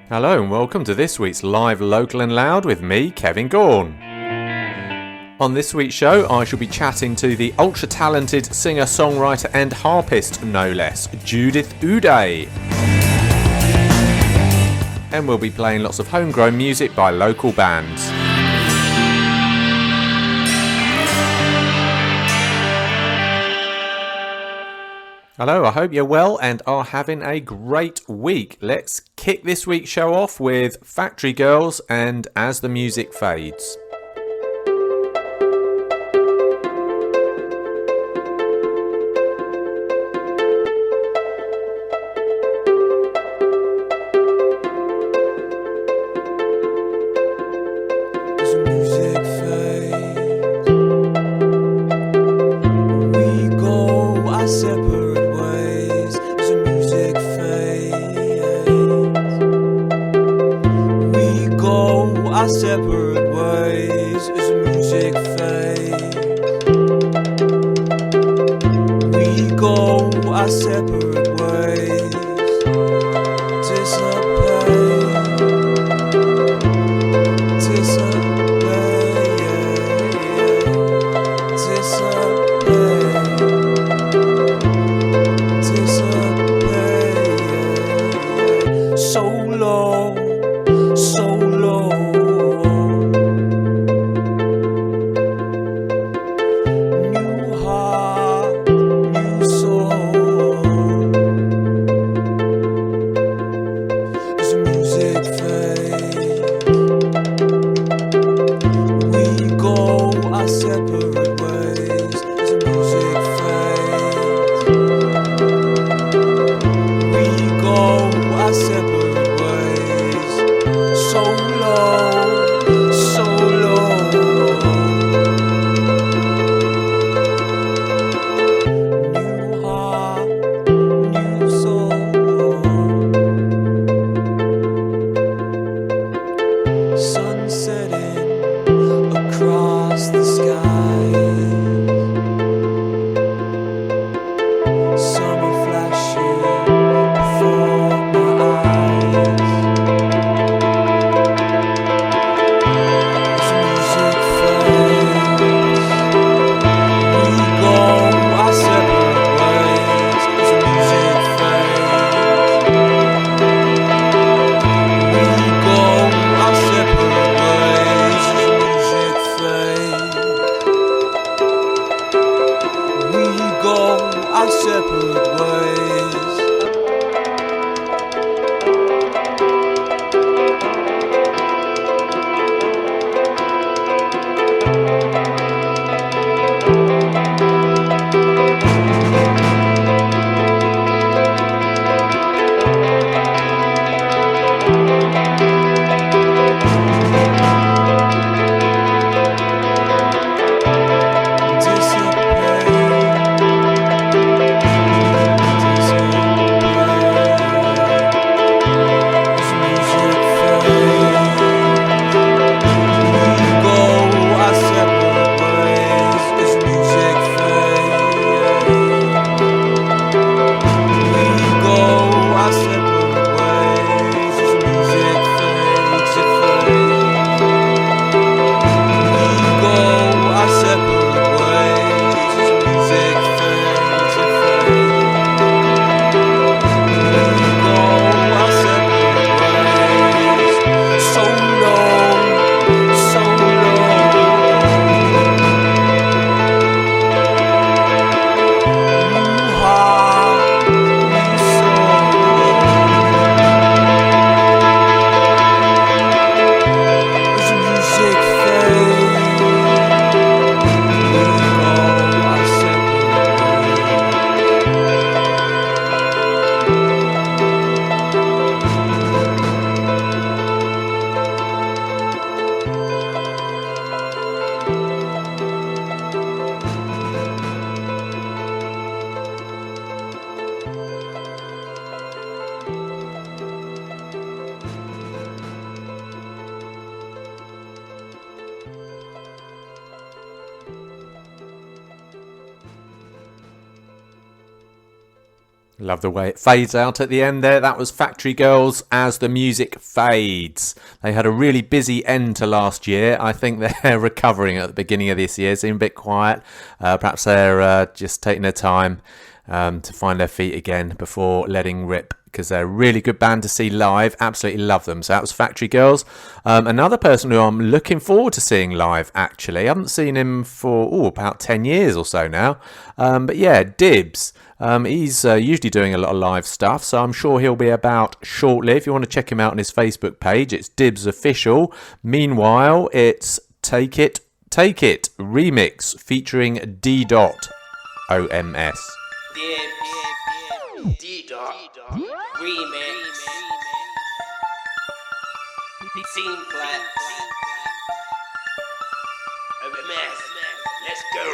Hello and welcome to this week's Live Local and Loud with me, Kevin Gaughan. On this week's show, I shall be chatting to the ultra-talented singer, songwriter and harpist, no less, Judith Ude. And we'll be playing lots of homegrown music by local bands. Hello, I hope you're well and are having a great week. Let's kick this week's show off with Factory Girls and As the Music Fades. Separate ways as the music fades. We go our separate ways. Dissipate, dissipate, dissipate, dissipate. So low, so low. Love the way it fades out at the end there. That was Factory Girls as the music fades. They had a really busy end to last year. I think they're recovering at the beginning of this year. Seem a bit quiet. Perhaps they're just taking their time to find their feet again before letting rip, because they're a really good band to see live. Absolutely love them. So that was Factory Girls. Another person who I'm looking forward to seeing live, actually. I haven't seen him for about 10 years or so now. But yeah, Dibs. He's usually doing a lot of live stuff, so I'm sure he'll be about shortly. If you want to check him out on his Facebook page, it's Dibs Official. Meanwhile, it's Take It, Take It remix featuring D. OMS. Dibs, D-Dot, remix, Scene Flex, OMS, let's go.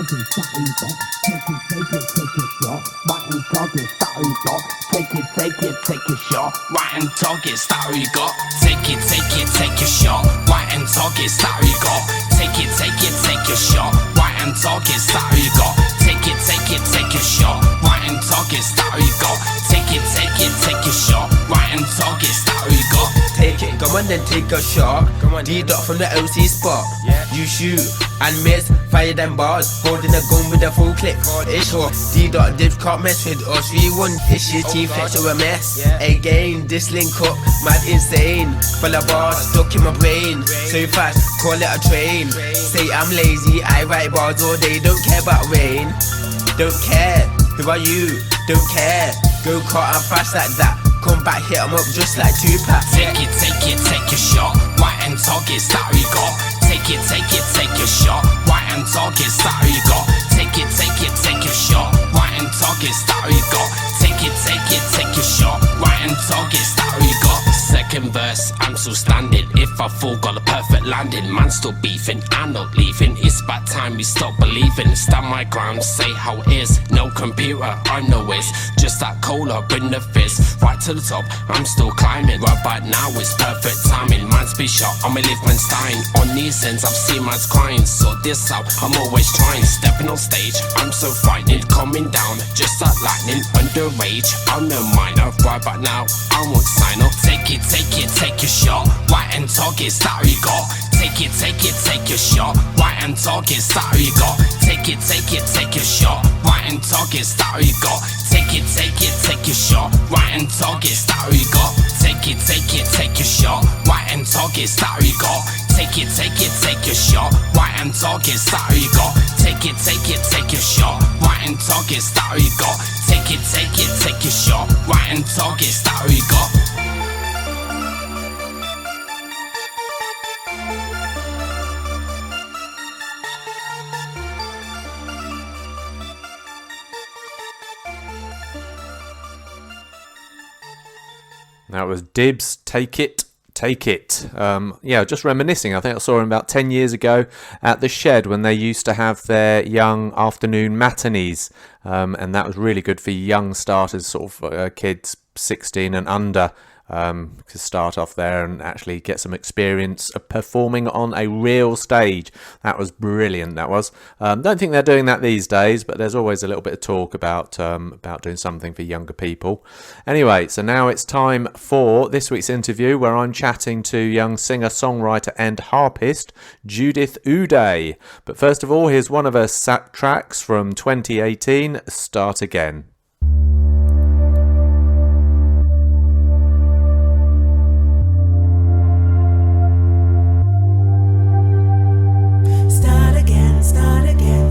Take it, take a shot. Right and target, start who you got. Take it, take a shot. Right and target, start who you got. Take it, take a shot. Right and target, start who you got. Take it, take a shot. Right and target, start who you got. Take it, take a shot. Right and target, start who you got. Take it, come on then take a shot. D-Dot from the OC spot. You shoot and miss, fire them bars. Holding a gun with a full clip. It's sure D-Dot Dibs can't mess with us. 3-1, this is team flex or a mess. Again, this link up, mad insane. Full of bars, stuck in my brain. So fast, call it a train. Say I'm lazy, I write bars all day. Don't care about rain. Don't care, who are you? Don't care. Go kart and fast like that. Come back, hit 'em up just like Tupac. Take it, take a shot. Right and target, start who you got. Take it, take a shot. Right and target, start who you got. Take it, take a shot. Right and target, start who you got. Take it, take a shot. Right and target, start who you got. Second verse, I'm still standing. If I fall, got a perfect landing. Man still beefing, I'm not leaving. It's about time we stop believing. Stand my ground, say how it is. No computer, I know it's just that cola, bring the fizz. Right to the top, I'm still climbing. Right about now, it's perfect timing. Man's be shot, I'ma live man's dying. On these ends, I've seen man's crying. So this out, I'm always trying. Stepping on stage, I'm so frightened. Coming down, just like lightning. Under rage, I'm no minor. Right about now, I won't sign up. Take it, take a shot. Right and target, start who you got. Take it, take a shot. Right and target, start who you got. Take it, take a shot. Right and target, start who you got. Take it, take a shot. Right and target, start who you got. Take it, take a shot. Right and target, start who you got. Take it, take a shot. Right and target, start who you got. Take it, take a shot. Right and target, start who you got. Take it, take a shot. Right and target, start who you got. That was Dibs, Take It, Take It. Just reminiscing. I think I saw him about 10 years ago at the Shed when they used to have their young afternoon matinees. And that was really good for young starters, sort of kids 16 and under, to start off there and actually get some experience of performing on a real stage. That was brilliant, that was. Don't think they're doing that these days, but there's always a little bit of talk about doing something for younger people. Anyway, so now it's time for this week's interview where I'm chatting to young singer, songwriter and harpist Judith Ude. But first of all, here's one of her tracks from 2018, Start Again.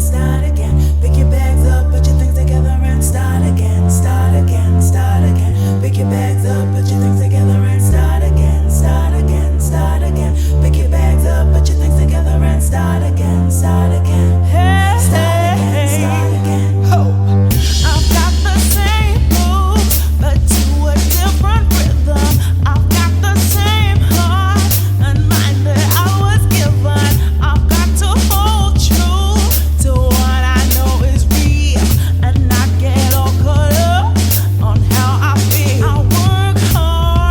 Start again, pick your bags up, put your things together and start again, start again, start again, pick your bags up, put your things together and start again, start again, start again, pick your bags up, put your things together and start again, start again, start again, start again. I've got the same move, but to a different rhythm. I've got the same heart and mind that I was given. I've got to hold true to what I know is real and not get all caught up on how I feel. I work hard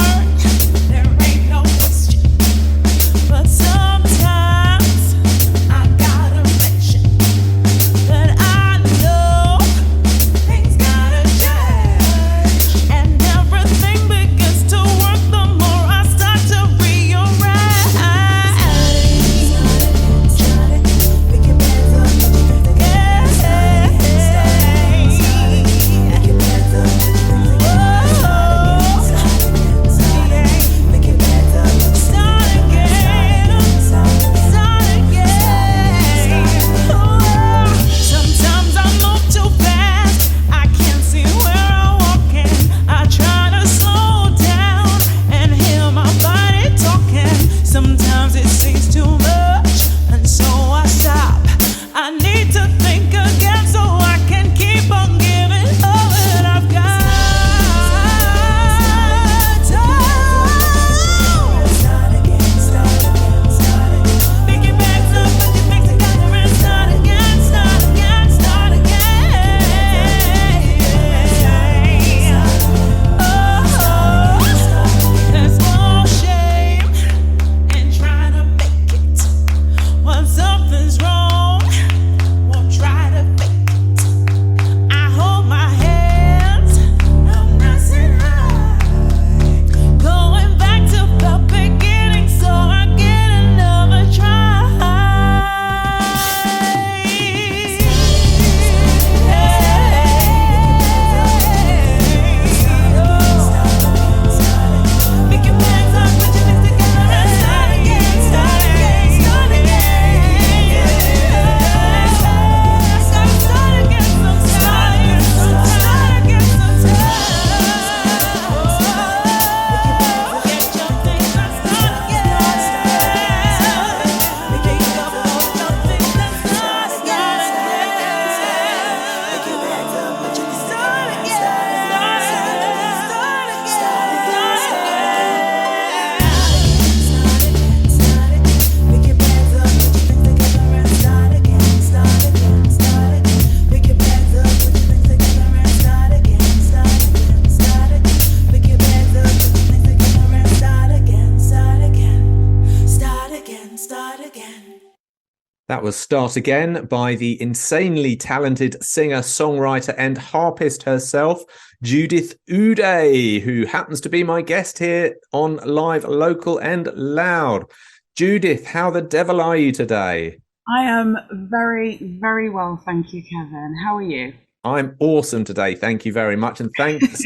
That was Start Again by the insanely talented singer, songwriter, and harpist herself, Judith Ude, who happens to be my guest here on Live, Local, and Loud. Judith, how the devil are you today? I am very, very well, thank you, Kevin. How are you? I'm awesome today. Thank you very much. And thanks.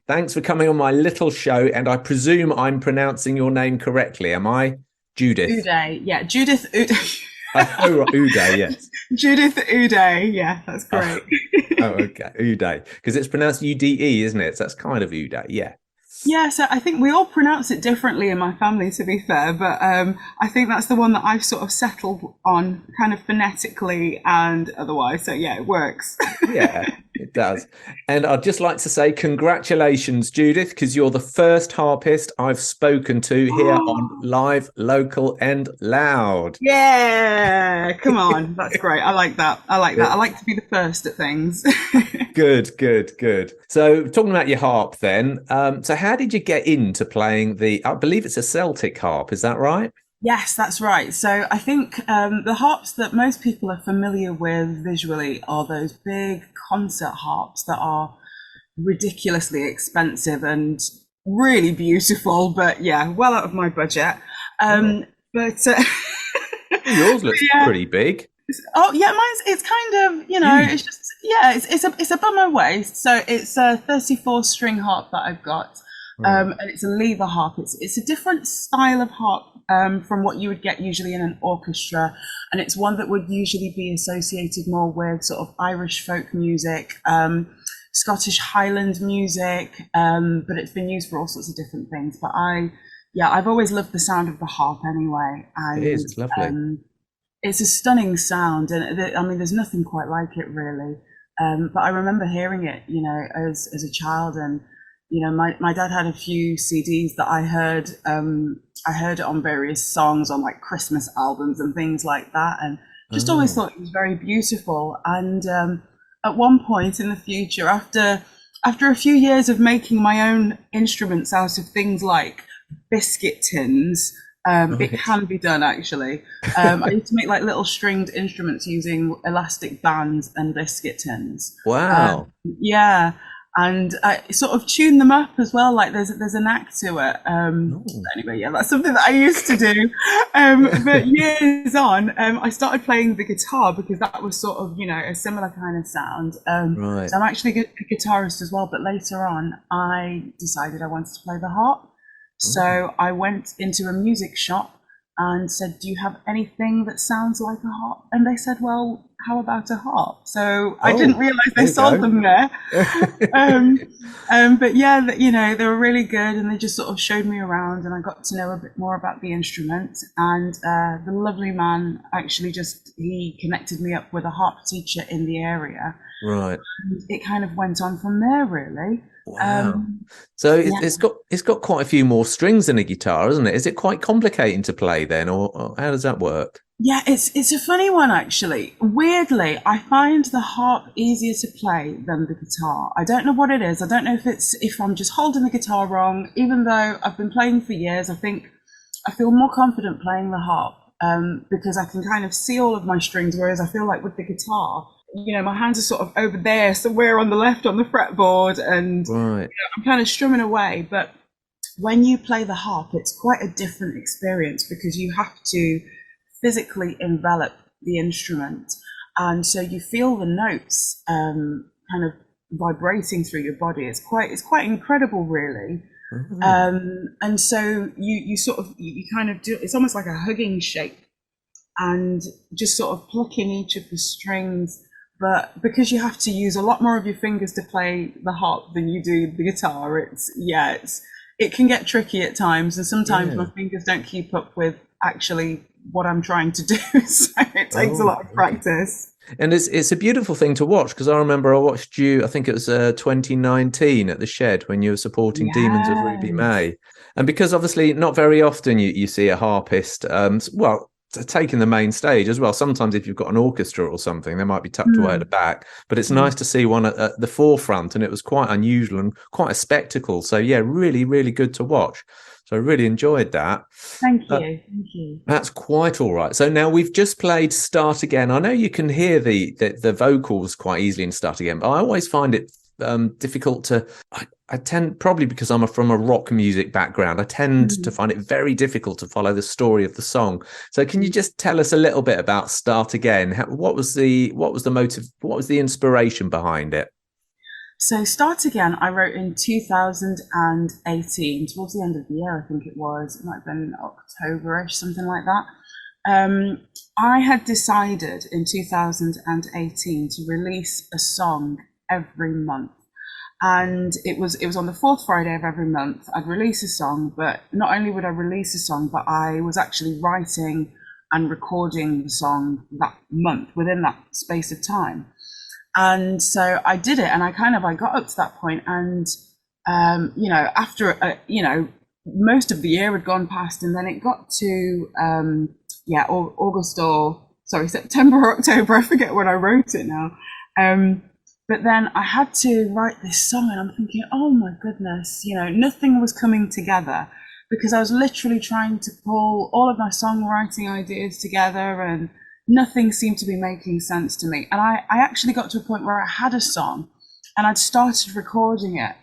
Thanks for coming on my little show. And I presume I'm pronouncing your name correctly. Am I? Judith. Ude, yeah. Judith Ude. Oh, Ude, yes. Judith Ude, yeah, that's great. Oh, okay. Ude. Because it's pronounced UDE, isn't it? So that's kind of Ude, yeah. Yeah, so I think we all pronounce it differently in my family, to be fair, but I think that's the one that I've sort of settled on, kind of phonetically and otherwise. So yeah, it works. Yeah, it does. And I'd just like to say congratulations, Judith, because you're the first harpist I've spoken to here on Live, Local, and Loud. Yeah, come on, that's great. I like that. I like that. I like to be the first at things. Good, good, good. So talking about your harp then, so how did you get into playing I believe it's a Celtic harp, is that right? Yes, that's right. So I think the harps that most people are familiar with visually are those big concert harps that are ridiculously expensive and really beautiful, but yeah, well out of my budget. But yours looks pretty big. Oh yeah, it's kind of, it's just, yeah, it's a bummer waist. So it's a 34 string harp that I've got. And it's a lever harp. It's a different style of harp from what you would get usually in an orchestra, and it's one that would usually be associated more with sort of Irish folk music, Scottish Highland music, but it's been used for all sorts of different things. But I've always loved the sound of the harp anyway. And, it is, it's lovely. It's a stunning sound, and I mean, there's nothing quite like it really. But I remember hearing it, as a child, and my dad had a few CDs that I heard. I heard it on various songs on like Christmas albums and things like that, and just always thought it was very beautiful. And at one point in the future, after a few years of making my own instruments out of things like biscuit tins, it can be done actually. I used to make like little stringed instruments using elastic bands and biscuit tins. Wow. Yeah. And I sort of tune them up as well. Like there's a knack to it. Anyway, yeah, that's something that I used to do. But years on, I started playing the guitar because that was sort of, a similar kind of sound. Right. So I'm actually a guitarist as well. But later on, I decided I wanted to play the harp. So I went into a music shop and said, "Do you have anything that sounds like a harp?" And they said, "Well, how about a harp?" So I didn't realize they sold them there. But yeah, they were really good, and they just sort of showed me around, and I got to know a bit more about the instrument. And the lovely man actually he connected me up with a harp teacher in the area. Right. And it kind of went on from there, really. Wow. So it's got quite a few more strings than a guitar, isn't it? Is it quite complicated to play then, or how does that work? Yeah, it's a funny one actually. Weirdly, I find the harp easier to play than the guitar. I don't know what it is. I don't know if I'm just holding the guitar wrong. Even though I've been playing for years, I think I feel more confident playing the harp because I can kind of see all of my strings, whereas I feel like with the guitar, my hands are sort of over there, somewhere on the left on the fretboard, and I'm kind of strumming away. But when you play the harp, it's quite a different experience because you have to physically envelop the instrument, and so you feel the notes kind of vibrating through your body. It's quite incredible, really. And so you kind of do, it's almost like a hugging shape, and just sort of plucking each of the strings. But because you have to use a lot more of your fingers to play the harp than you do the guitar, it can get tricky at times, and sometimes my fingers don't keep up with actually what I'm trying to do. So it takes a lot of practice. And it's a beautiful thing to watch, because I remember I watched you, I think it was 2019 at the Shed when you were supporting Demons of Ruby May. And because obviously not very often you see a harpist, taking the main stage as well. Sometimes if you've got an orchestra or something, they might be tucked away at the back, but it's nice to see one at the forefront, and it was quite unusual and quite a spectacle. So yeah, really, really good to watch. So I really enjoyed that. Thank you. That's quite all right. So now we've just played Start Again. I know you can hear the vocals quite easily in Start Again, but I always find it difficult to. I tend, probably because I'm from a rock music background, I tend to find it very difficult to follow the story of the song. So can you just tell us a little bit about Start Again? What was the motive? What was the inspiration behind it? So Start Again, I wrote in 2018, towards the end of the year, I think it was. It might have been October-ish, something like that. I had decided in 2018 to release a song every month. And it was on the fourth Friday of every month. I'd release a song, but not only would I release a song, but I was actually writing and recording the song that month within that space of time. And so I did it, and I got up to that point, and after most of the year had gone past, and then it got to September or October. I forget when I wrote it now. But then I had to write this song, and I'm thinking, oh my goodness, nothing was coming together, because I was literally trying to pull all of my songwriting ideas together, and nothing seemed to be making sense to me. And I actually got to a point where I had a song, and I'd started recording it,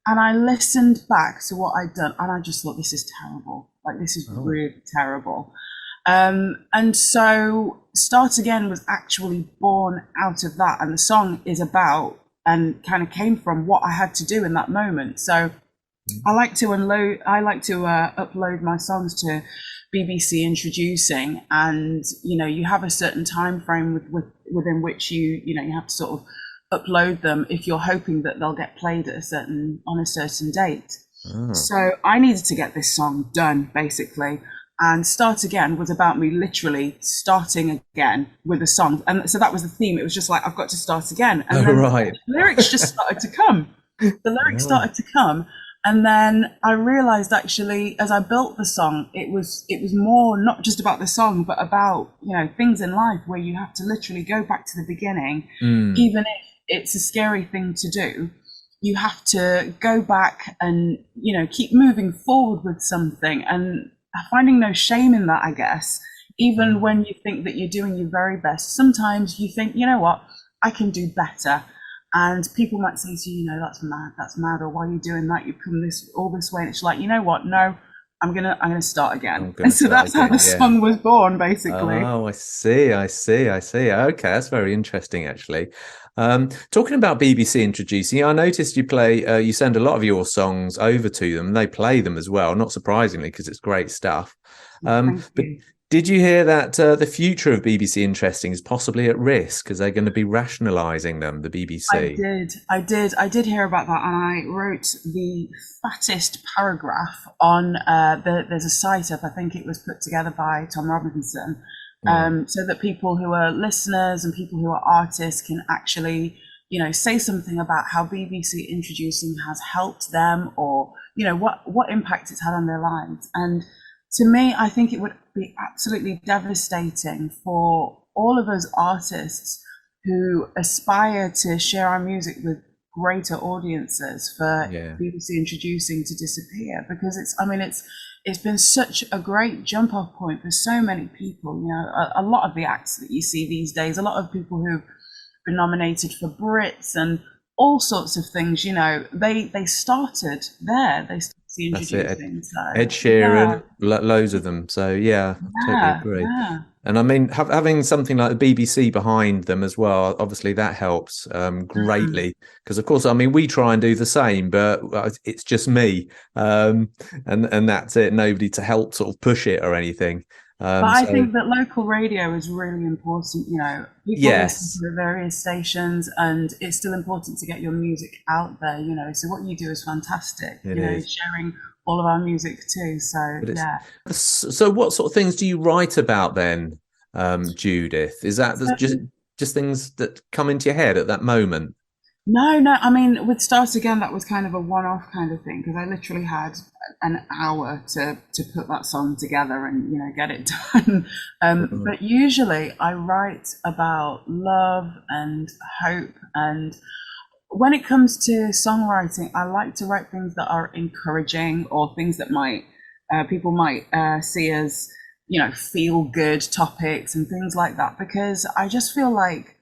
and I listened back to what I'd done, and I just thought, this is terrible. Like, this is really terrible. And so Start Again was actually born out of that, and the song is about and kind of came from what I had to do in that moment. So I like to upload my songs to BBC Introducing, and you have a certain time frame within which you have to sort of upload them if you're hoping that they'll get played on a certain date. So I needed to get this song done, basically. And Start Again was about me literally starting again with a song. And so that was the theme. It was just like, I've got to start again. And then the lyrics just started to come. Started to come. And then I realized, actually, as I built the song, it was more not just about the song, but about, things in life where you have to literally go back to the beginning, even if it's a scary thing to do. You have to go back and, keep moving forward with something, and finding no shame in that, I guess. Even when you think that you're doing your very best, sometimes you think, you know what, I can do better. And people might say to you, that's mad, or why are you doing that? You've come all this way. And it's like, you know what, no, I'm gonna start again. And so that's how the song was born, basically. Oh, I see. Okay, that's very interesting, actually. Talking about BBC Introducing, I noticed you send a lot of your songs over to them, and they play them as well, not surprisingly, because it's great stuff. But did you hear that the future of BBC Interesting is possibly at risk because they're going to be rationalising them, the BBC? I did hear about that, and I wrote the fattest paragraph on there's a site up, I think it was put together by Tom Robinson, so that people who are listeners and people who are artists can actually, say something about how BBC Introducing has helped them, or, what impact it's had on their lives. And to me, I think it would be absolutely devastating for all of us artists who aspire to share our music with greater audiences for BBC Introducing to disappear, because it's been such a great jump off point for so many people. A lot of the acts that you see these days, a lot of people who've been nominated for Brits and all sorts of things, they started there. They started Introducing. So, Ed Sheeran, loads of them. So I totally agree. Yeah. And I mean, having something like the BBC behind them as well, obviously that helps greatly, because of course, I mean, we try and do the same, but it's just me, and that's it. Nobody to help sort of push it or anything. But I think that local radio is really important. People listen to the various stations, and it's still important to get your music out there. So what you do is fantastic. It is. Sharing all of our music too. So So what sort of things do you write about then, Judith? Is that just things that come into your head at that moment? No. I mean, with Start Again, that was kind of a one-off kind of thing, because I literally had an hour to put that song together and, you know, get it done. But usually I write about love and hope, and when it comes to songwriting, I like to write things that are encouraging, or things that might people might see as, you know, feel good topics and things like that, because I just feel like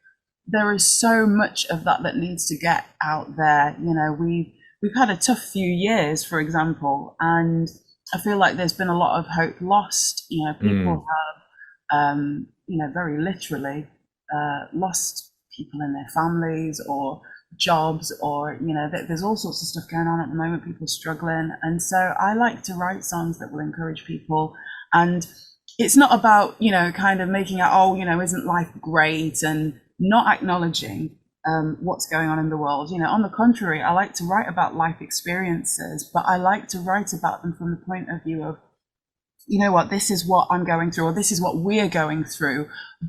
there is so much of that that needs to get out there. You know, we've had a tough few years, for example, and I feel like there's been a lot of hope lost. You know, people have, you know, very literally lost people in their families or jobs, or, you know, there's all sorts of stuff going on at the moment, people struggling. And so I like to write songs that will encourage people. And it's not about, you know, kind of making it, oh, you know, isn't life great, and not acknowledging what's going on in the world. You know, on the contrary, I like to write about life experiences, but I like to write about them from the point of view of, you know what, this is what I'm going through, or this is what we're going through,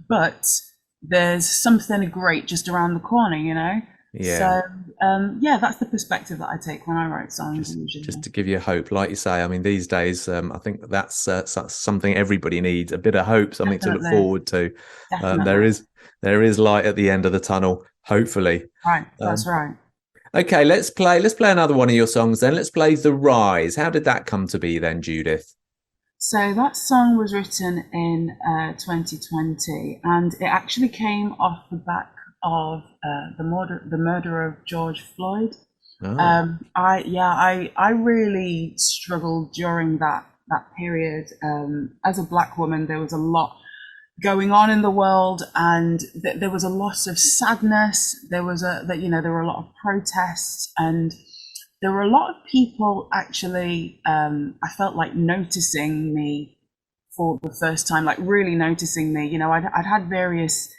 but there's something great just around the corner, you know? Yeah. So, yeah, that's the perspective that I take when I write songs. Just to give you hope, like you say. I mean, these days, I think that's something everybody needs, a bit of hope, something to look forward to. There is light at the end of the tunnel, hopefully. Right, that's right. Okay, let's play another one of your songs then. Let's play The Rise. How did that come to be then, Judith? So that song was written in 2020, and it actually came off the back of the murder of George Floyd. Oh. I really struggled during that period. As a Black woman, there was a lot going on in the world, and there was a lot of sadness. There were a lot of protests, and there were a lot of people actually, I felt like, noticing me for the first time, like really noticing me. You know, I'd had various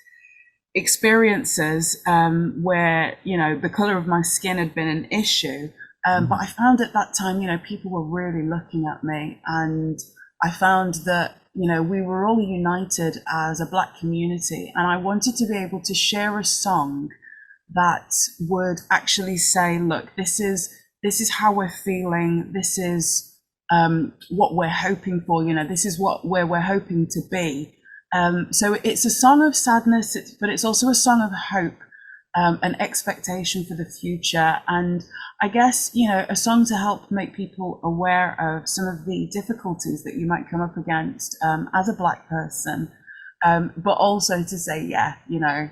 experiences where, you know, the color of my skin had been an issue, but I found at that time, you know, people were really looking at me, and I found that, you know, we were all united as a Black community, and I wanted to be able to share a song that would actually say, look, this is how we're feeling, this is what we're hoping for, you know, this is where we're hoping to be. So it's a song of sadness, but it's also a song of hope, and expectation for the future. And I guess, you know, a song to help make people aware of some of the difficulties that you might come up against as a Black person, but also to say, yeah, you know,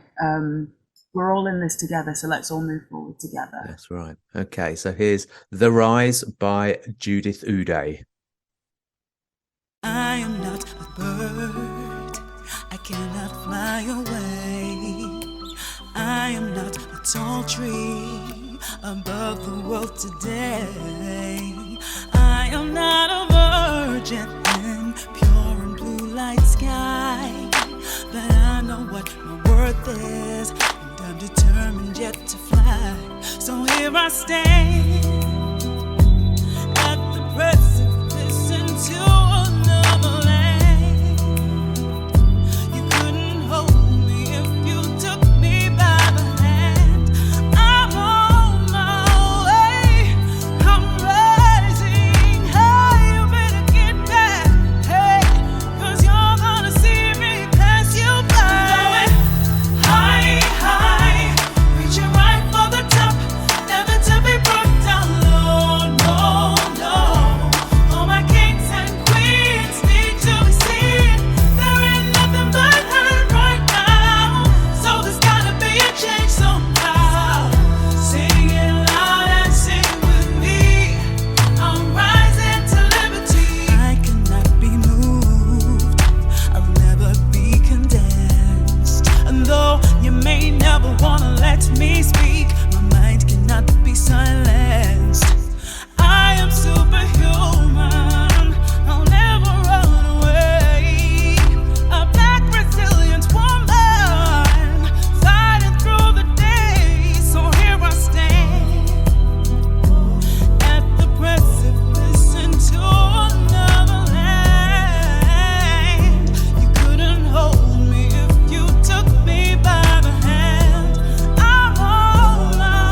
we're all in this together, so let's all move forward together. That's right. Okay, so here's The Rise by Judith Ude. I am not a bird, I cannot fly away. I am not a tall tree above the world today. I am not a virgin in pure and blue light sky, but I know what my worth is, and I'm determined yet to fly. So here I stand at the precipice into another land. You couldn't hold me if you took me by the hand. I'm on my way, I'm rising high. You better get back, hey, 'cause you're gonna see me pass you by. Going high, high, reaching right for the top, never to be brought down low, no, no. All my kings and queens need to be seen. There ain't nothing but hurt right now, so there's gotta be a change somehow. Sing it loud and sing with me. I'm rising to liberty. I cannot be moved, I'll never be condensed. And though you may never wanna let me speak, my mind cannot be silenced. I am superhuman, I'll never run away. A Black resilient woman, fighting through the day. So here I stand at the precipice into another land. You couldn't hold me if you took me by the hand. I'm on my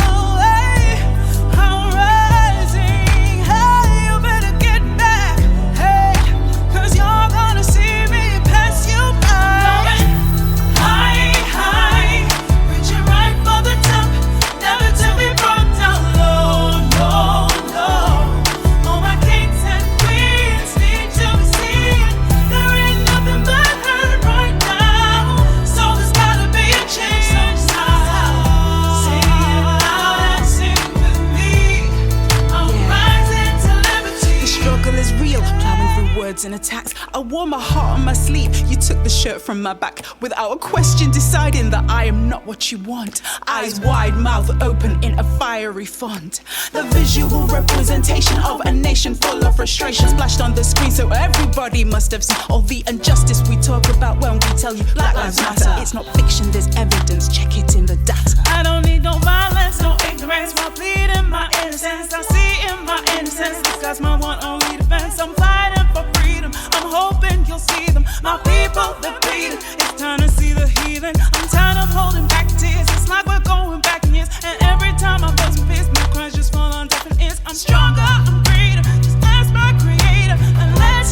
raids and attacks. I wore my heart on my sleeve. You took the shirt from my back without a question, deciding that I am not what you want. Eyes wide, mouth open in a fiery font. The visual representation of a nation full of frustration splashed on the screen, so everybody must have seen all the injustice we talk about when we tell you Black Lives Matter. It's not fiction, there's evidence, check it in the data. I don't need no violence, no ignorance, while pleading my innocence. I see in my innocence, because my one only defense. I'm fighting for freedom, I'm hoping you'll see them. My people, they're bleeding, it's time to see the heathen. I'm tired of holding back tears, it's like we're going back in years. And every time I bust my fist, my cries just fall on deaf ears. I'm stronger, I'm greater, just ask my creator and let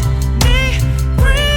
me breathe.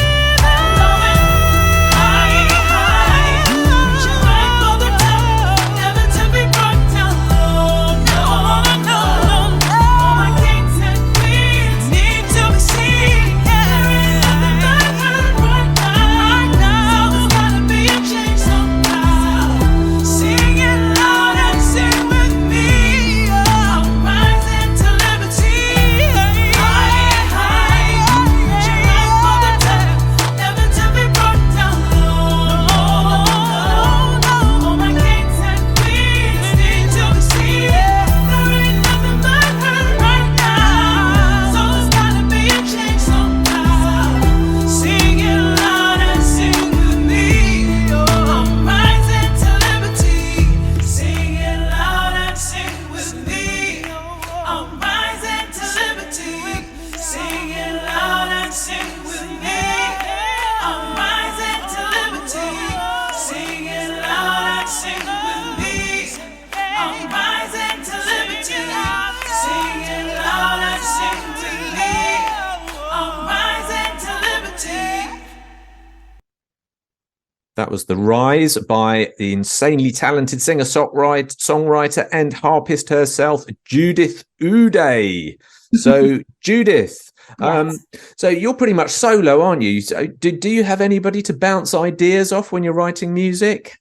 That was The Rise by the insanely talented singer, songwriter and harpist herself, Judith Ude. So, Judith, Yes. so you're pretty much solo, aren't you? So do you have anybody to bounce ideas off when you're writing music?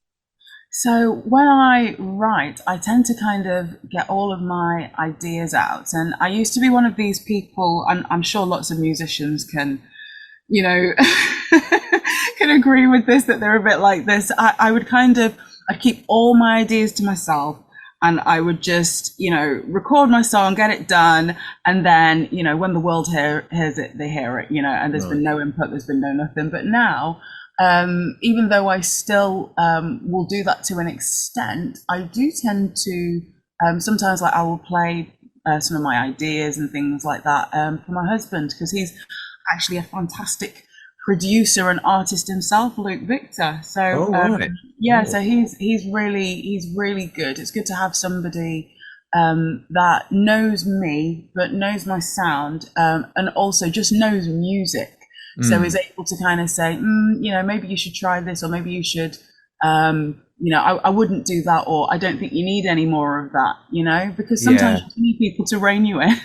So when I write, I tend to kind of get all of my ideas out. And I used to be one of these people, and I'm sure lots of musicians can, you know, can agree with this, that they're a bit like this. I'd keep all my ideas to myself, and I would just, you know, record my song, get it done. And then, you know, when the world hears it, they hear it, you know, and there's been no input, there's been no nothing. But now, even though I still will do that to an extent, I do tend to sometimes, like, I will play some of my ideas and things like that for my husband, because he's actually a fantastic producer and artist himself, Luke Victor. So so he's really good. It's good to have somebody that knows me but knows my sound, and also just knows music. So is able to kind of say, you know, maybe you should try this, or maybe you should, you know, I wouldn't do that, or I don't think you need any more of that, you know, because sometimes you need people to rein you in.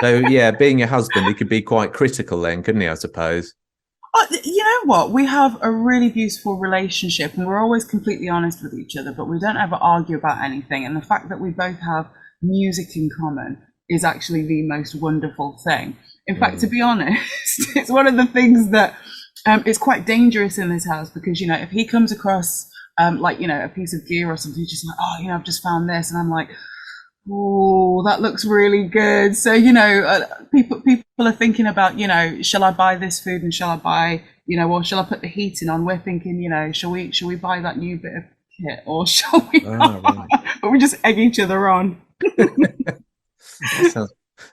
So, yeah, being your husband, he could be quite critical then, couldn't he, I suppose? You know what? We have a really beautiful relationship, and we're always completely honest with each other, but we don't ever argue about anything. And the fact that we both have music in common is actually the most wonderful thing. In fact, to be honest, it's one of the things that is quite dangerous in this house, because, you know, if he comes across like, you know, a piece of gear or something, he's just like, oh, you know, I've just found this. And I'm like, oh, that looks really good. So, you know, people are thinking about, you know, shall I buy this food, and shall I buy, you know, or shall I put the heating on? We're thinking, you know, shall we buy that new bit of kit, or shall we not? But we just egg each other on.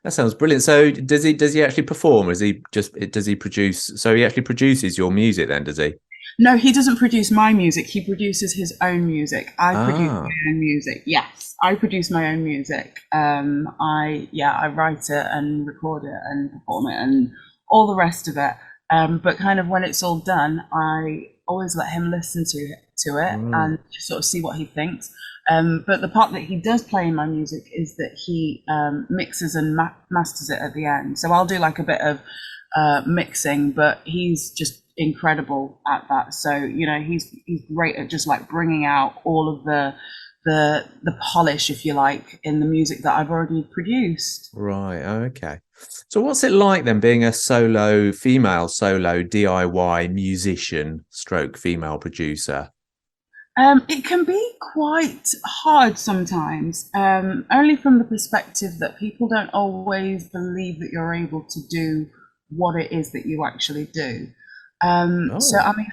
That sounds brilliant. So does he actually perform, or does he produce? So he actually produces your music then, does he? No, he doesn't produce my music. He produces his own music. I produce my own music. Yes, I produce my own music. I write it and record it and perform it and all the rest of it. But kind of when it's all done, I always let him listen to it and just sort of see what he thinks. But the part that he does play in my music is that he mixes and masters it at the end. So I'll do like a bit of mixing, but he's just incredible at that. So, you know, he's great at just like bringing out all of the the polish, if you like, in the music that I've already produced. Right. Oh, okay. So what's it like then being a female solo DIY musician stroke female producer? It can be quite hard sometimes, only from the perspective that people don't always believe that you're able to do what it is that you actually do. So I mean,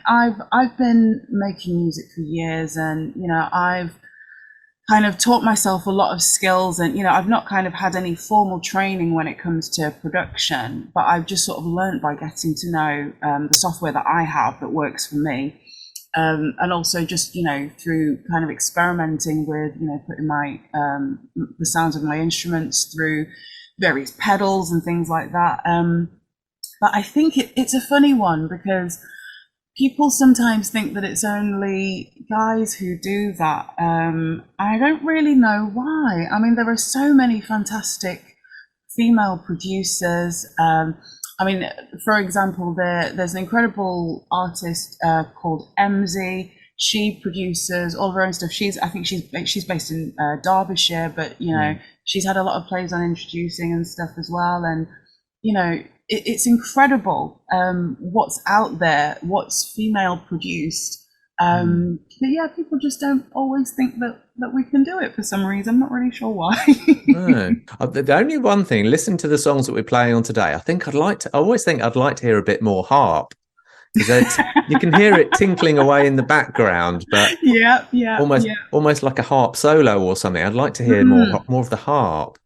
I've been making music for years, and I've kind of taught myself a lot of skills, and I've not kind of had any formal training when it comes to production, but I've just sort of learned by getting to know the software that I have that works for me. And also just, through kind of experimenting with, putting my, the sounds of my instruments through various pedals and things like that. But I think it's a funny one, because people sometimes think that it's only guys who do that. I don't really know why. I mean, there are so many fantastic female producers. I mean, for example, there's an incredible artist called Emzy. She produces all of her own stuff. I think she's based in Derbyshire, but she's had a lot of plays on Introducing and stuff as well. And it's incredible what's out there, what's female produced. But yeah, people just don't always think that we can do it for some reason. I'm not really sure why. No. The only one thing, listen to the songs that we're playing on today. I always think I'd like to hear a bit more harp, because you can hear it tinkling away in the background, but almost like a harp solo or something. I'd like to hear more of the harp.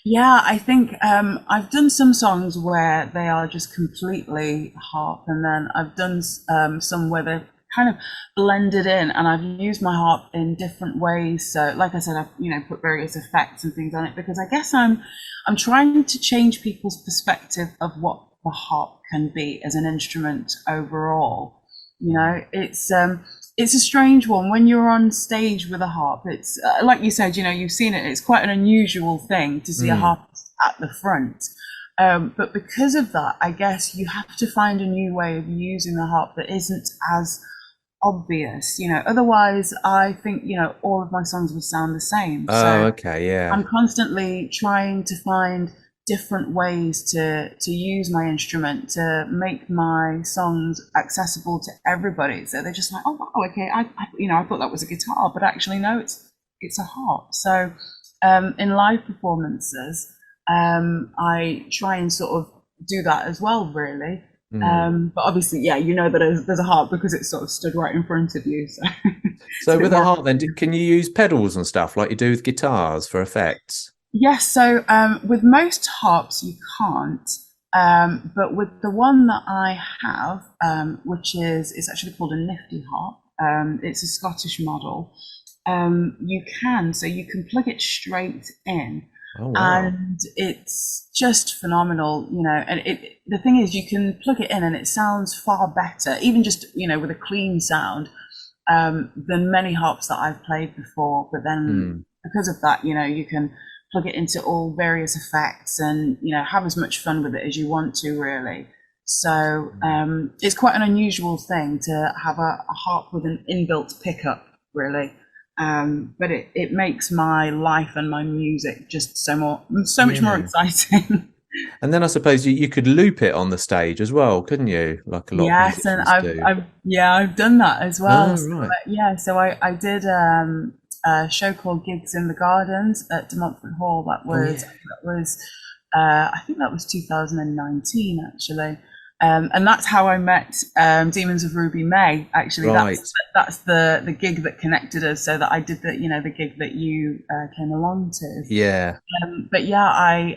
Yeah, I think I've done some songs where they are just completely harp, and then I've done some where they're kind of blended in, and I've used my harp in different ways. So like I said, I've put various effects and things on it, because I guess I'm trying to change people's perspective of what the harp can be as an instrument overall. It's a strange one when you're on stage with a harp. It's like you said, you've seen it, it's quite an unusual thing to see a harp at the front. But because of that, I guess you have to find a new way of using the harp that isn't as obvious. Otherwise I think all of my songs would sound the same. Okay, yeah. I'm constantly trying to find different ways to use my instrument to make my songs accessible to everybody, so they're just like, oh wow, okay, I thought that was a guitar, but actually no, it's a harp. So in live performances, I try and sort of do that as well, really. But obviously, that there's a harp because it's sort of stood right in front of you. So with a harp, then, can you use pedals and stuff like you do with guitars for effects? Yes. So with most harps you can't, but with the one that I have, which it's actually called a Nifty harp. It's a Scottish model. You can plug it straight in. Oh, wow. And it's just phenomenal, and the thing is, you can plug it in and it sounds far better, even just, with a clean sound, than many harps that I've played before. But then because of that, you can plug it into all various effects and, have as much fun with it as you want to, really. So it's quite an unusual thing to have a harp with an inbuilt pickup, really. But it makes my life and my music just so much more exciting. And then I suppose you could loop it on the stage as well, couldn't you? Like a lot of musicians do. I've done that as well. Oh, right. So I did a show called Gigs in the Gardens at De Montfort Hall. That was I think that was 2019 actually. And that's how I met Demons of Ruby May. Actually, right. That's the gig that connected us, so that I did the gig that you came along to. Yeah. But yeah,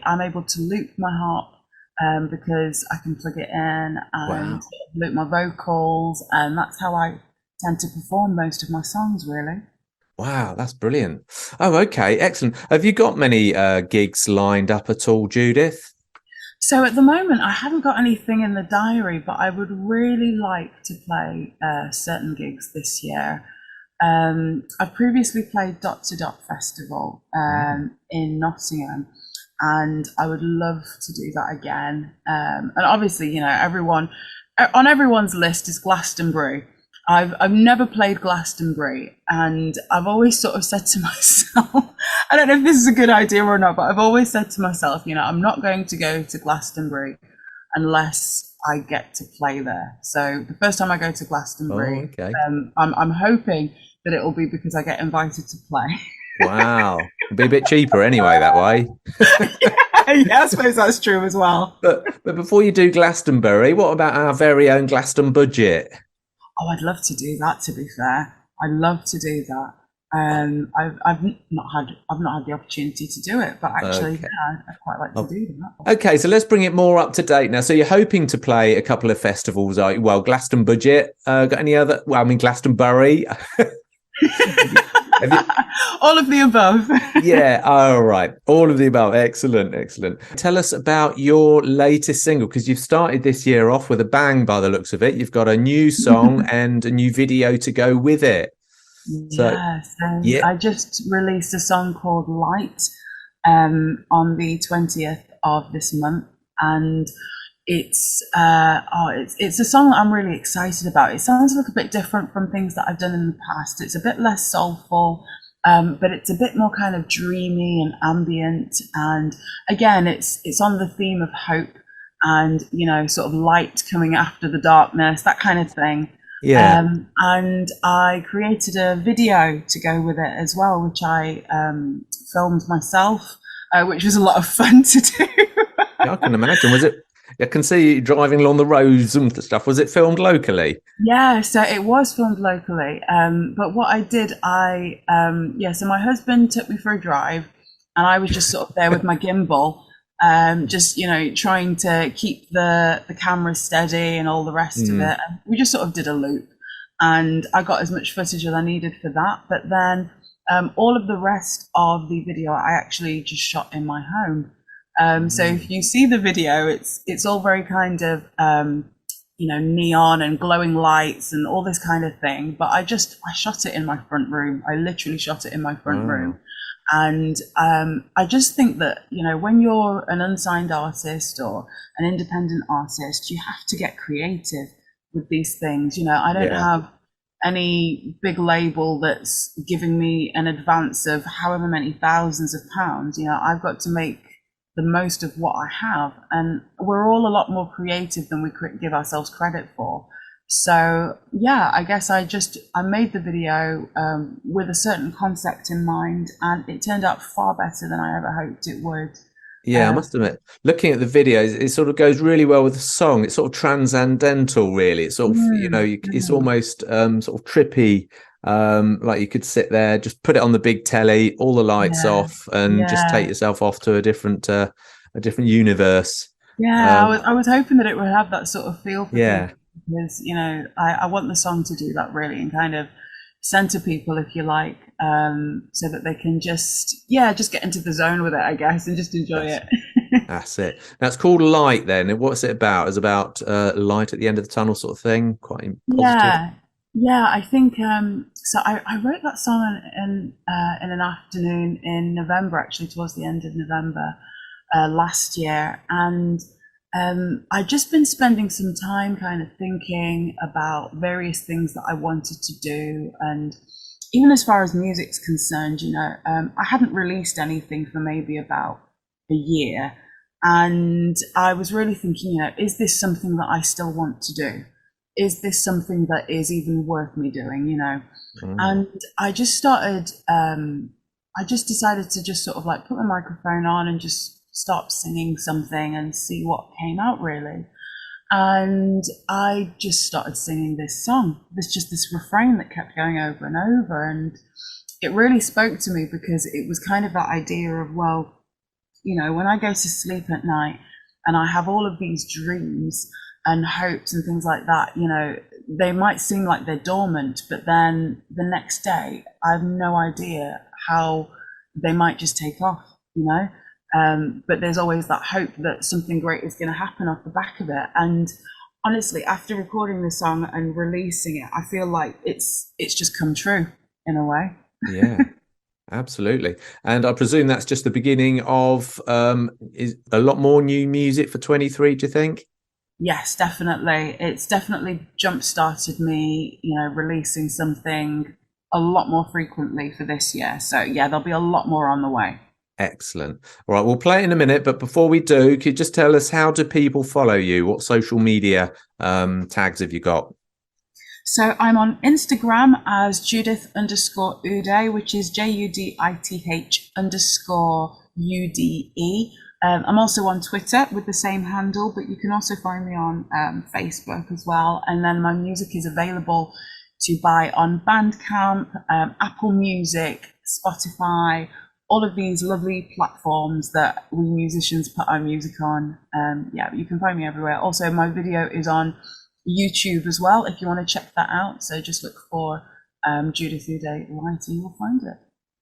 I'm able to loop my harp because I can plug it in and loop my vocals, and that's how I tend to perform most of my songs, really. Wow, that's brilliant. Oh, okay, excellent. Have you got many gigs lined up at all, Judith? So at the moment, I haven't got anything in the diary, but I would really like to play certain gigs this year. I've previously played Dot to Dot Festival in Nottingham, and I would love to do that again. And obviously, everyone on everyone's list is Glastonbury. I've never played Glastonbury, and I've always sort of said to myself, I don't know if this is a good idea or not, but I've always said to myself, you know, I'm not going to go to Glastonbury unless I get to play there. So the first time I go to Glastonbury, I'm hoping that it will be because I get invited to play. Wow, it'll be a bit cheaper anyway that way. Yeah, I suppose that's true as well. But before you do Glastonbury, what about our very own Glaston budget? Oh, I'd love to do that. To be fair, I'd love to do that. I've not had the opportunity to do it, but actually, yeah, I'd quite like to do that. Okay, so let's bring it more up to date now. So you're hoping to play a couple of festivals, are you? Well, Glaston budget. Got any other? Well, I mean Glastonbury. All of the above. Yeah, all right. All of the above. Excellent, excellent. Tell us about your latest single, because you've started this year off with a bang by the looks of it. You've got a new song and a new video to go with it. Yes, I just released a song called Light on the 20th of this month, and it's a song that I'm really excited about. It sounds a little bit different from things that I've done in the past. It's a bit less soulful, but it's a bit more kind of dreamy and ambient. And again, it's on the theme of hope and, you know, sort of light coming after the darkness, that kind of thing. Yeah. And I created a video to go with it as well, which I filmed myself, which was a lot of fun to do. I can imagine. Was it? I can see you driving along the roads and stuff. Was it filmed locally? Yeah, so it was filmed locally. But what I did, so my husband took me for a drive, and I was just sort of there with my gimbal, just, you know, trying to keep the camera steady and all the rest of it. And we just sort of did a loop, and I got as much footage as I needed for that. But then all of the rest of the video I actually just shot in my home. So if you see the video, it's all very kind of, you know, neon and glowing lights and all this kind of thing. But I shot it in my front room. I literally shot it in my front room. And I just think that, you know, when you're an unsigned artist or an independent artist, you have to get creative with these things. You know, I don't have any big label that's giving me an advance of however many thousands of pounds. You know, I've got to make the most of what I have, and we're all a lot more creative than we give ourselves credit for. So yeah, I guess I made the video with a certain concept in mind, and it turned out far better than I ever hoped it would. Yeah, I must admit, looking at the videos, it sort of goes really well with the song. It's sort of transcendental, really. It's sort of, you know, it's almost sort of trippy. Like you could sit there, just put it on the big telly, all the lights off, and just take yourself off to a different universe. Yeah, I was hoping that it would have that sort of feel for people, because, you know, I want the song to do that really, and kind of center people, if you like, so that they can just get into the zone with it, I guess, and just enjoy it. That's it. That's called Light then. What's it about? It's about light at the end of the tunnel sort of thing, quite positive. Yeah, I think so. I wrote that song in an afternoon in November, actually, towards the end of November last year, and I'd just been spending some time kind of thinking about various things that I wanted to do, and even as far as music's concerned, you know, I hadn't released anything for maybe about a year, and I was really thinking, you know, is this something that I still want to do? Is this something that is even worth me doing, you know? And I just started, I just decided to just sort of like put my microphone on and just start singing something and see what came out, really. And I just started singing this song. There's just this refrain that kept going over and over. And it really spoke to me, because it was kind of that idea of, well, you know, when I go to sleep at night and I have all of these dreams and hopes and things like that, you know, they might seem like they're dormant, but then the next day I have no idea how they might just take off, you know. But there's always that hope that something great is going to happen off the back of it. And honestly, after recording the song and releasing it, I feel like it's just come true in a way. Yeah. Absolutely. And I presume that's just the beginning of is a lot more new music for 23, do you think? Yes, definitely. It's definitely jump-started me, releasing something a lot more frequently for this year. So yeah, there'll be a lot more on the way. Excellent. All right, we'll play it in a minute, but before we do, could you just tell us, how do people follow you? What social media tags have you got? So I'm on Instagram as Judith_Ude, which is JUDITH_UDE. I'm also on Twitter with the same handle, but you can also find me on Facebook as well. And then my music is available to buy on Bandcamp, Apple Music, Spotify, all of these lovely platforms that we musicians put our music on. You can find me everywhere. Also, my video is on YouTube as well, if you want to check that out. So just look for Judith Ude Writer, you'll find it.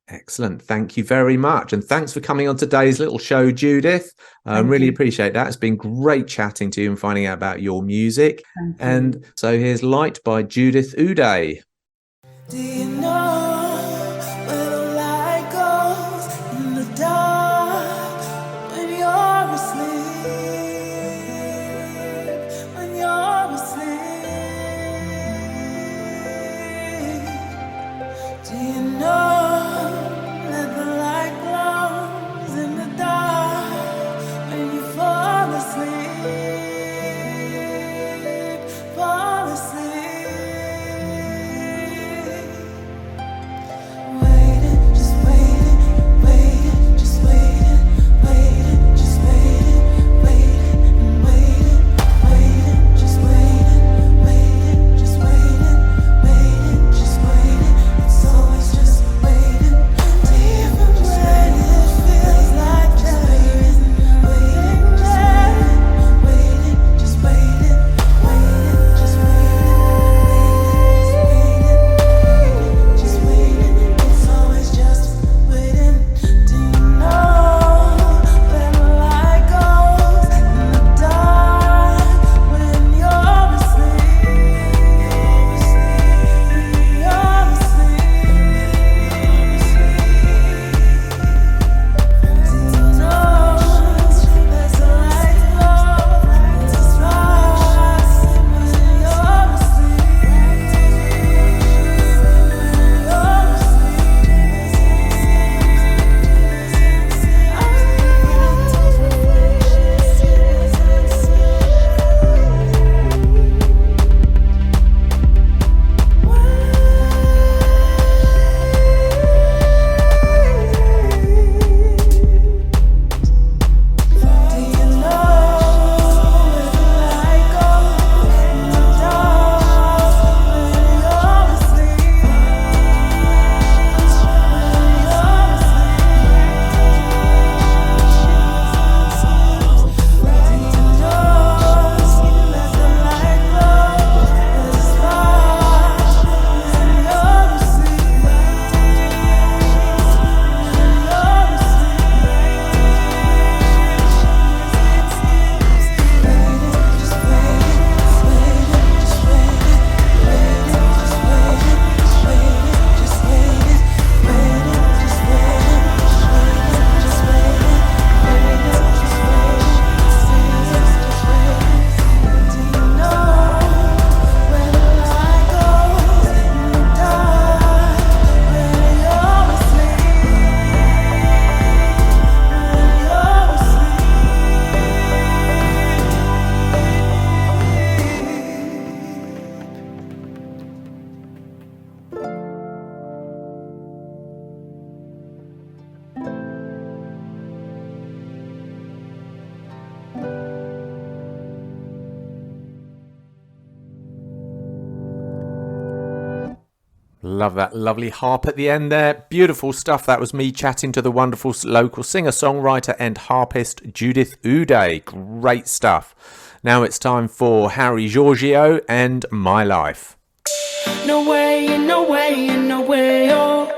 Excellent. Thank you very much. And thanks for coming on today's little show, Judith. I really appreciate that. It's been great chatting to you and finding out about your music. And so here's Light by Judith Ude. Do you know where the light goes in the dark when you're asleep? When you're asleep, do you know that the light glows in the dark when you fall asleep? Fall asleep. Love that lovely harp at the end there. Beautiful stuff. That was me chatting to the wonderful local singer-songwriter and harpist Judith Ude. Great stuff. Now it's time for Harry Giorgio and My Life. No way, no way, no way, oh.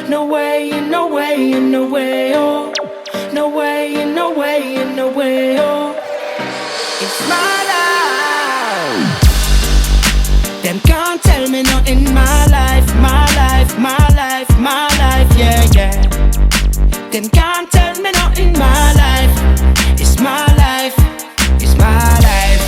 No way, no way, no way, oh. No way, no way, no way, oh. It's my life. Them can't tell me nothing. My life, my life, my life, my life, yeah, yeah. Them can't tell me nothing. My life, it's my life, it's my life.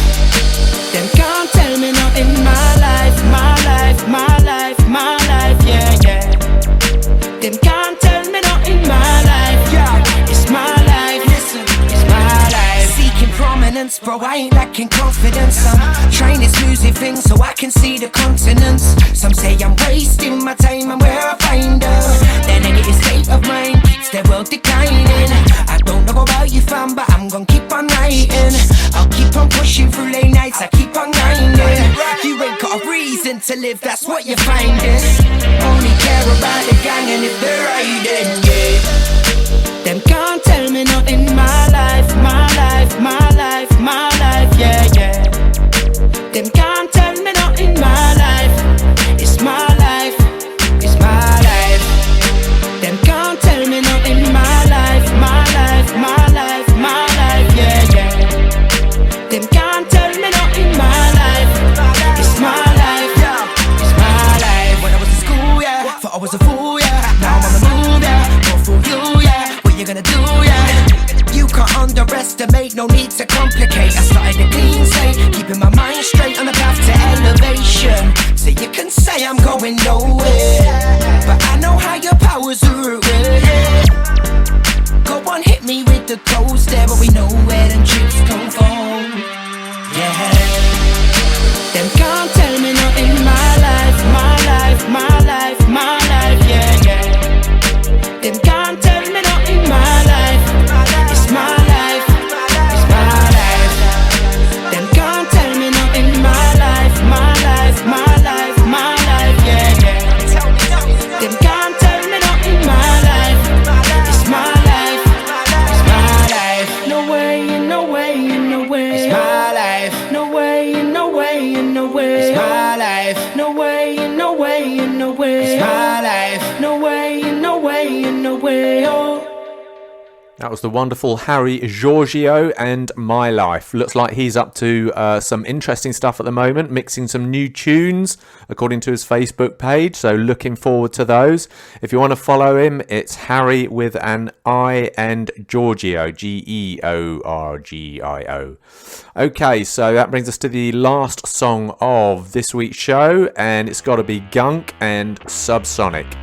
Them can't tell me nothing, my life, yeah. It's my life, listen, it's my life. Seeking prominence, bro, I ain't lacking confidence. I'm trying this music thing so I can see the continents. Some say I'm wasting my time and where I find her. Their negative state of mind keeps their world declining. I don't know about you, fam, but I'm gonna keep on writing. I'll keep on pushing through late nights, I keep on grinding. You ain't got a reason to live, that's what you're finding. Only care about the gang and if they're riding, yeah. Them can't tell me nothing, my life, my life, my life, my life, yeah, yeah. Them can't tell me nothing, my life. It's my life, it's my life. Them can't tell me nothing, my life, my life, my life, my life, yeah, yeah. Them can't tell me nothing, my life. It's my life, it's my life. When I was in school, yeah, thought I was a fool, yeah. Now I'm on the move, yeah, go through you, yeah. What you gonna do, yeah? You can't underestimate, no need to complicate. I started a clean slate, keeping my mind straight on the path to elevation. So you can say I'm going nowhere, but I know how your powers are at work. Go on, hit me with the coast there, but we know where them trips come from. Yeah. Them can't tell me nothing, my life, my life, my life, my life, yeah, yeah. Them can't tell me nothing, my life. It's my life, it's my life. Them can't tell me nothing, my life, my life, my life, my life, yeah, yeah. Them can't tell me nothing, my life. It's my life, it's my life. No way, no way, no way. It's my life. No way, no way, no way. It's my life. No way, no way, no way. It's my life. No way, no way, no way. Oh. That was the wonderful Harry Giorgio and My Life. Looks like he's up to some interesting stuff at the moment, mixing some new tunes according to his Facebook page. So looking forward to those. If you want to follow him, it's Harry with an I and Giorgio, Georgio. Okay, so that brings us to the last song of this week's show, and it's got to be Gunk and Subsonic.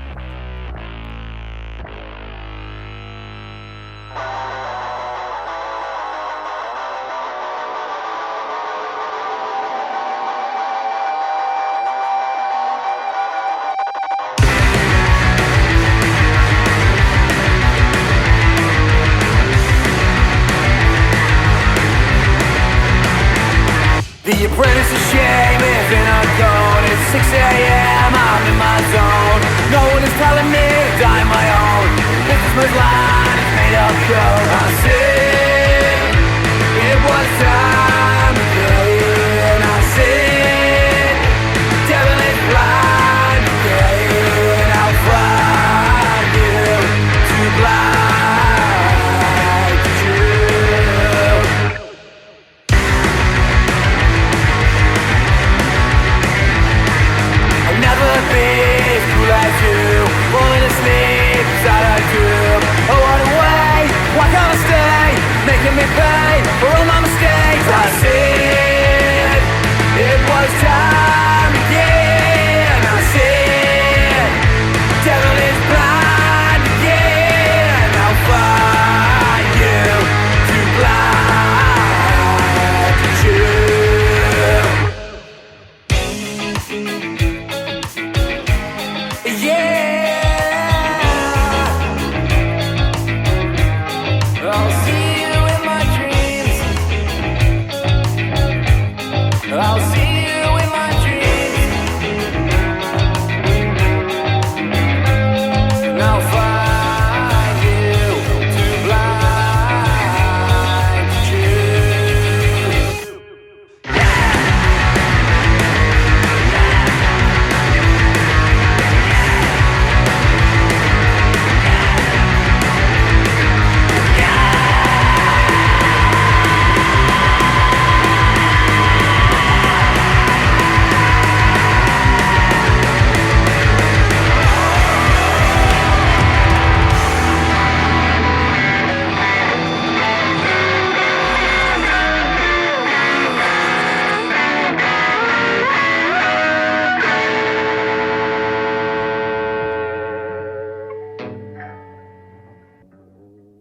The apprentice of shame is in a zone. It's 6 a.m. I'm in my zone. No one is telling me to die my own. This is my line, it's made of code. I said it was time to go in. I said devil is blind again. I'll find you too blind to true. Never be as cool as you, falling asleep beside our group. Oh, what a way, what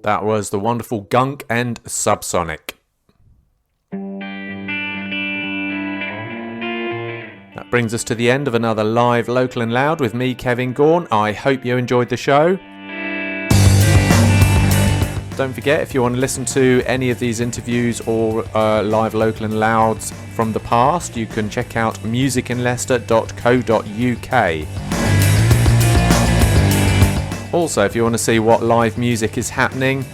That was the wonderful Gunk and Subsonic. That brings us to the end of another live Local and Loud with me, Kevin Gaughan. I hope you enjoyed the show. Don't forget, if you want to listen to any of these interviews or live Local and Louds from the past, you can check out musicinleicester.co.uk. Also, if you want to see what live music is happening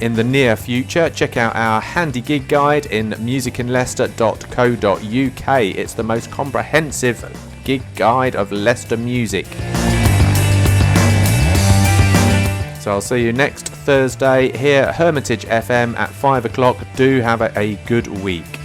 in the near future, check out our handy gig guide in musicinleicester.co.uk. It's the most comprehensive gig guide of Leicester music. So I'll see you next Thursday here at Hermitage FM at 5 o'clock. Do have a good week.